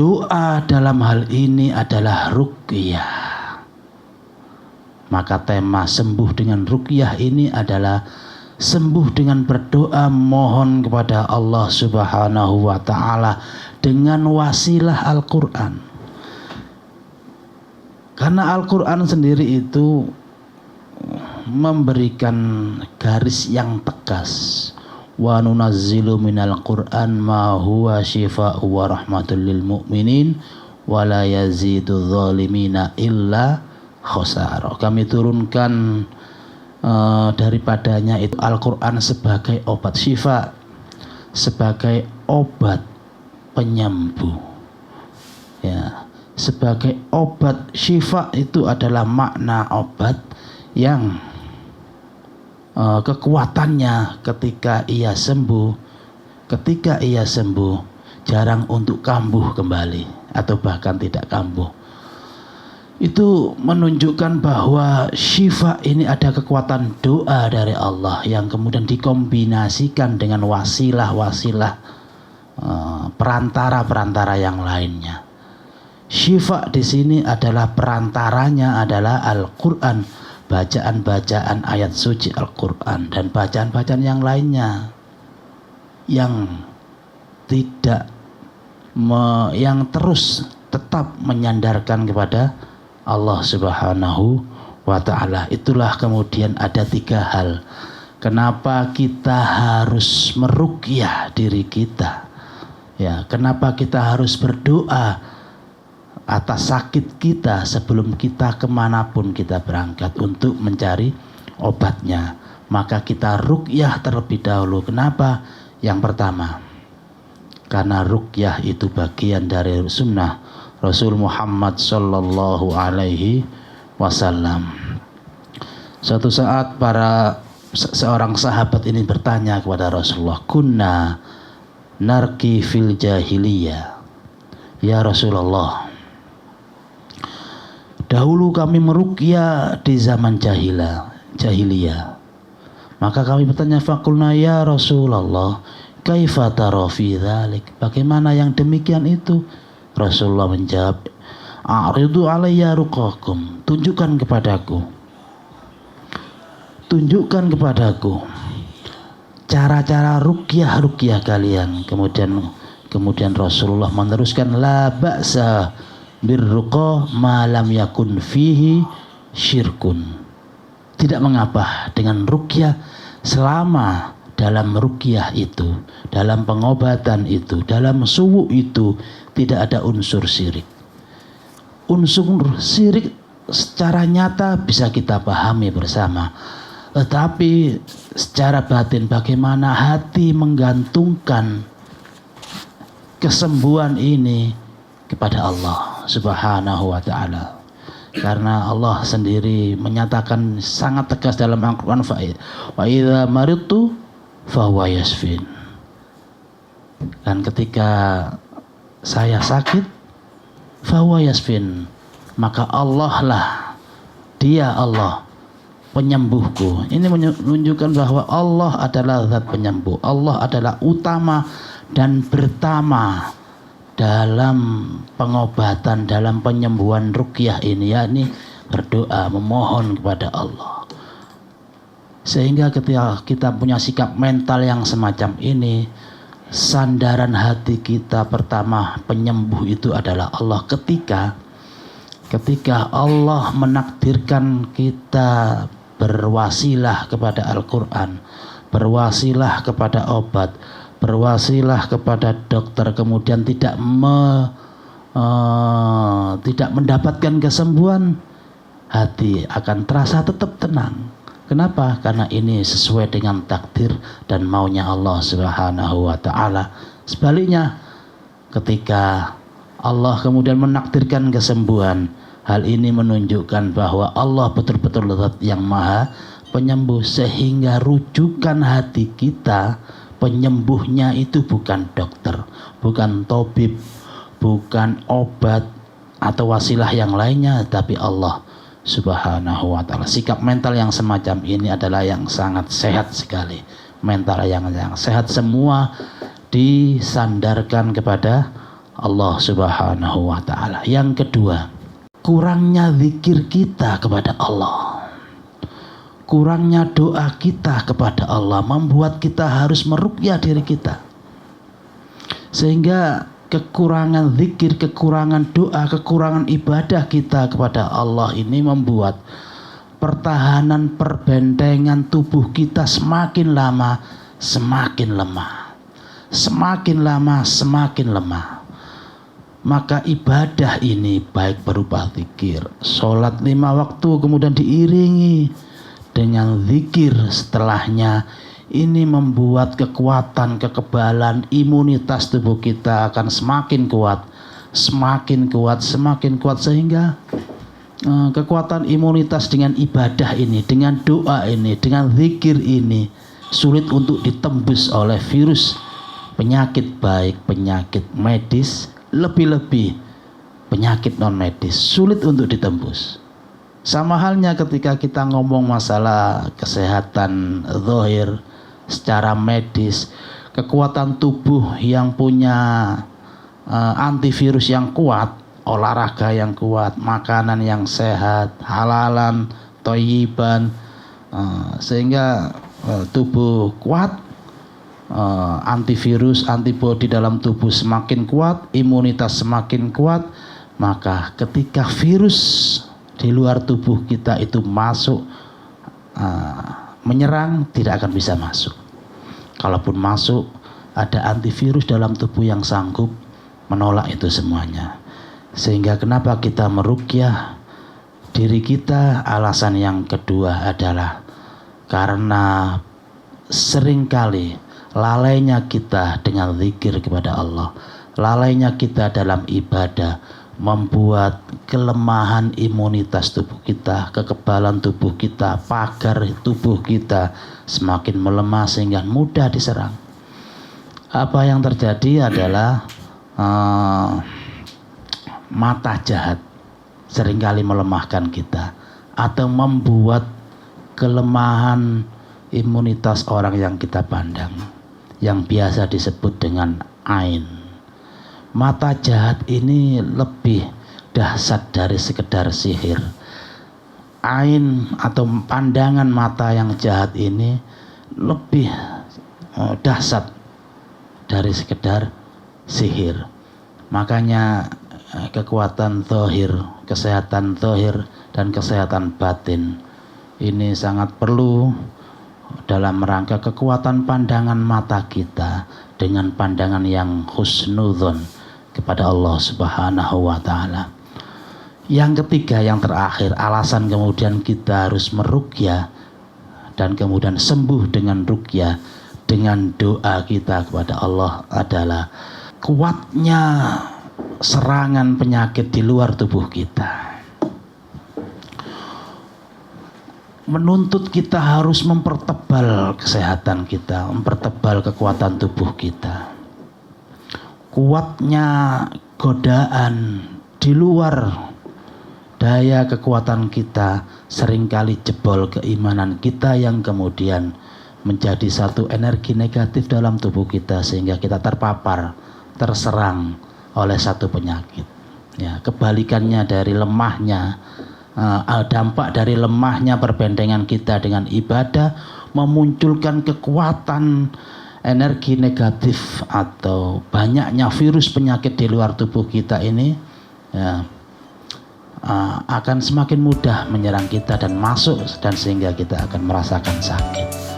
doa dalam hal ini adalah ruqyah. Maka tema sembuh dengan ruqyah ini adalah sembuh dengan berdoa mohon kepada Allah Subhanahu wa taala dengan wasilah Al-Qur'an. Karena Al-Qur'an sendiri itu memberikan garis yang tegas. Wa nunazzilu minal Qur'an ma huwa syifaa'u wa rahmatul lil mu'minin wa la yazidu dzalimina illa khosaro. Kami turunkan daripadanya itu Al-Quran sebagai obat syifa, sebagai obat penyembuh, ya, sebagai obat syifa. Itu adalah makna obat yang kekuatannya ketika ia sembuh jarang untuk kambuh kembali atau bahkan tidak kambuh. Itu menunjukkan bahwa syifa ini ada kekuatan doa dari Allah yang kemudian dikombinasikan dengan wasilah-wasilah perantara-perantara yang lainnya. Syifa di sini adalah perantaranya adalah Al-Qur'an, bacaan-bacaan ayat suci Al-Qur'an dan bacaan-bacaan yang lainnya yang yang terus tetap menyandarkan kepada Allah Subhanahu wa ta'ala. Itulah kemudian ada 3 hal kenapa kita harus meruqyah diri kita, ya, kenapa kita harus berdoa atas sakit kita sebelum kita kemanapun kita berangkat untuk mencari obatnya. Maka kita ruqyah terlebih dahulu. Kenapa? Yang pertama, karena ruqyah itu bagian dari sunnah Rasul Muhammad sallallahu alaihi wasallam. Suatu saat seorang sahabat ini bertanya kepada Rasulullah, "Kunna narki fil jahiliyah." Ya Rasulullah, dahulu kami meruqyah di zaman jahiliyah. Maka kami bertanya, "Faqulna ya Rasulullah, kaifa tara fi dzalik?" Bagaimana yang demikian itu? Rasulullah menjawab, "A'ridu alayya ruqakum." Tunjukkan kepadaku cara-cara ruqyah kalian. Kemudian Rasulullah meneruskan, "La ba'sa birruqa ma lam yakun fihi syirkun." Tidak mengapa dengan ruqyah selama dalam ruqyah itu, dalam pengobatan itu, dalam suwu itu tidak ada unsur syirik. Unsur syirik secara nyata bisa kita pahami bersama, tetapi secara batin bagaimana hati menggantungkan kesembuhan ini kepada Allah Subhanahu wa ta'ala. Karena Allah sendiri menyatakan sangat tegas dalam Al-Quran, wa idza maridtu fahuwa yashfin. Dan ketika saya sakit, fahuwa yashfin, maka Allah lah, Dia Allah penyembuhku. Ini menunjukkan bahwa Allah adalah zat penyembuh. Allah adalah utama dan pertama dalam pengobatan, dalam penyembuhan ruqyah ini, yakni berdoa, memohon kepada Allah. Sehingga ketika kita punya sikap mental yang semacam ini, sandaran hati kita pertama penyembuh itu adalah Allah. Ketika Allah menakdirkan kita berwasilah kepada Al-Quran, berwasilah kepada obat, berwasilah kepada dokter, kemudian tidak mendapatkan kesembuhan, hati akan terasa tetap tenang. Kenapa? Karena ini sesuai dengan takdir dan maunya Allah Subhanahu wa ta'ala. Sebaliknya, ketika Allah kemudian menakdirkan kesembuhan, hal ini menunjukkan bahwa Allah betul-betul zat yang maha penyembuh, sehingga rujukan hati kita, penyembuhnya itu bukan dokter, bukan tabib, bukan obat atau wasilah yang lainnya, tapi Allah Subhanahu wa ta'ala. Sikap mental yang semacam ini adalah yang sangat sehat sekali. Mental yang sehat semua disandarkan kepada Allah Subhanahu wa ta'ala. Yang kedua, kurangnya zikir kita kepada Allah, kurangnya doa kita kepada Allah membuat kita harus meruqyah diri kita, sehingga kekurangan zikir, kekurangan doa, kekurangan ibadah kita kepada Allah ini membuat pertahanan perbentengan tubuh kita semakin lama semakin lemah, semakin lama semakin lemah. Maka ibadah ini baik berupa zikir, sholat 5 waktu kemudian diiringi dengan zikir setelahnya, ini membuat kekuatan, kekebalan, imunitas tubuh kita akan semakin kuat, semakin kuat, semakin kuat, sehingga kekuatan imunitas dengan ibadah ini, dengan doa ini, dengan zikir ini sulit untuk ditembus oleh virus penyakit, baik penyakit medis, lebih-lebih penyakit non medis, sulit untuk ditembus. Sama halnya ketika kita ngomong masalah kesehatan zahir secara medis, kekuatan tubuh yang punya antivirus yang kuat, olahraga yang kuat, makanan yang sehat, halalan, thayyiban, sehingga tubuh kuat, antivirus, antibodi dalam tubuh semakin kuat, imunitas semakin kuat. Maka ketika virus di luar tubuh kita itu masuk, menyerang, tidak akan bisa masuk. Kalaupun masuk, ada antivirus dalam tubuh yang sanggup menolak itu semuanya. Sehingga kenapa kita meruqyah diri kita? Alasan yang kedua adalah karena seringkali lalainya kita dengan zikir kepada Allah, lalainya kita dalam ibadah membuat kelemahan imunitas tubuh kita, kekebalan tubuh kita, pagar tubuh kita semakin melemah sehingga mudah diserang. Apa yang terjadi adalah mata jahat seringkali melemahkan kita atau membuat kelemahan imunitas orang yang kita pandang, yang biasa disebut dengan ain. Mata jahat ini lebih dahsyat dari sekedar sihir. Ain atau pandangan mata yang jahat ini lebih dahsyat dari sekedar sihir. Makanya kekuatan zahir, kesehatan zahir dan kesehatan batin ini sangat perlu dalam rangka kekuatan pandangan mata kita dengan pandangan yang husnudzon kepada Allah Subhanahu wa ta'ala. Yang ketiga, yang terakhir, alasan kemudian kita harus meruqyah dan kemudian sembuh dengan ruqyah, dengan doa kita kepada Allah adalah kuatnya serangan penyakit di luar tubuh kita. Menuntut kita harus mempertebal kesehatan kita, mempertebal kekuatan tubuh kita. Kuatnya godaan di luar daya kekuatan kita seringkali jebol keimanan kita yang kemudian menjadi satu energi negatif dalam tubuh kita sehingga kita terpapar, terserang oleh satu penyakit. Ya, kebalikannya dari lemahnya, dampak dari lemahnya perbendengan kita dengan ibadah memunculkan kekuatan energi negatif atau banyaknya virus penyakit di luar tubuh kita ini, ya, akan semakin mudah menyerang kita dan masuk, dan sehingga kita akan merasakan sakit.